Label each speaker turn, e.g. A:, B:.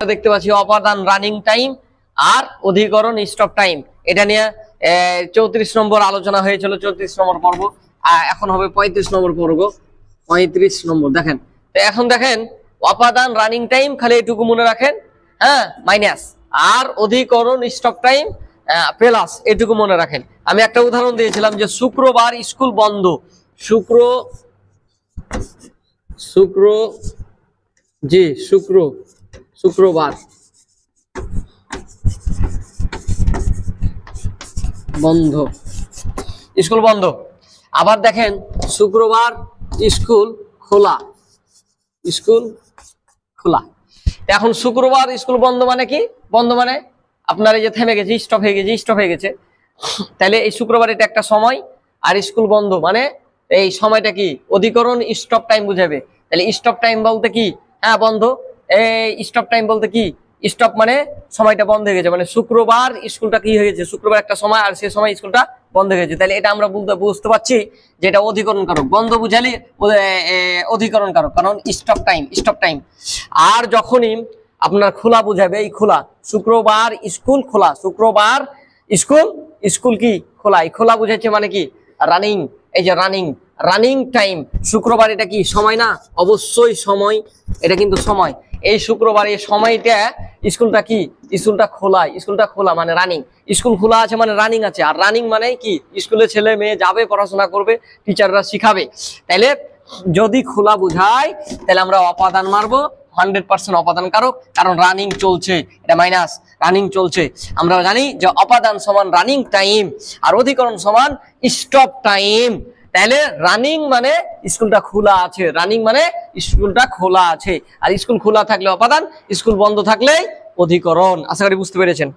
A: দেখতে পাচ্ছি অপাদান running time আর অধিকরণ stop time, এটা নিয়ে 34 নম্বর আলোচনা হয়েছিল, 34 নম্বর পর্ব। এখন হবে 35 নম্বর পর্ব, 35 নম্বর। দেখেন তো এখন দেখেন অপাদান রানিং টাইম খালি এটুকু মনে রাখেন, হ্যাঁ, মাইনাস, আর অধিকরণ স্টপ টাইম প্লাস, এটুকু মনে রাখেন। আমি একটা উদাহরণ দিয়েছিলাম যে শুক্রবার স্কুল বন্ধ, শুক্রবার বন্ধ, স্কুল বন্ধ। আবার দেখেন শুক্রবার স্কুল খোলা, এখন শুক্রবার স্কুল বন্ধ মানে কি? বন্ধ মানে আপনার এই যে থেমে গেছে, স্টপ হয়ে গেছে। তাহলে এই শুক্রবার এটা একটা সময়, আর স্কুল বন্ধ মানে এই সময়টা কি? অধিকরণ স্টপ টাইম বুঝাবে। তাহলে স্টপ টাইম বলতে কি? হ্যাঁ, বন্ধ। এই স্টপ টাইম বলতে কি? স্টপ মানে সময়টা বন্ধ হয়ে গেছে, মানে শুক্রবার স্কুলটা কি হয়ে গেছে? শুক্রবার একটা সময়, আর সেই সময় স্কুলটা বন্ধ হয়ে গেছে। তাহলে এটা আমরা বুঝতে পারছি যে এটা অধিকরণ কারক। বন্ধ বুঝালে অধিকরণ কারক, কারণ স্টপ টাইম। আর যখনই আপনার খোলা বুঝাবে, এই খোলা, শুক্রবার স্কুল খোলা, শুক্রবার স্কুল কি খোলা, এই খোলা বুঝাচ্ছে মানে কি? রানিং। এই যে রানিং টাইম, শুক্রবার এটা কি সময় না? অবশ্যই সময়, এটা কিন্তু সময়। এই শুক্রবার এই সময়টা স্কুলটা কি? স্কুলটা খোলা মানে রানিং। স্কুল খোলা আছে মানে রানিং আছে, আর রানিং মানে কি? স্কুলে ছেলে মেয়ে যাবে, পড়াশোনা করবে, টিচাররা শিখাবে। তাইলে যদি খোলা বুঝায় তাহলে আমরা অপাদান মারবো, 100% অপাদান কারক, কারণ রানিং চলছে, এটা মাইনাস, রানিং চলছে। আমরা জানি যে অপাদান সমান রানিং টাইম আর অধিকরণ সমান স্টপ টাইম। তাহলে রানিং মানে স্কুলটা খোলা আছে, আর স্কুল খোলা থাকলে অপাদান, স্কুল বন্ধ থাকলে অধিকরণ। আশা করি বুঝতে পেরেছেন।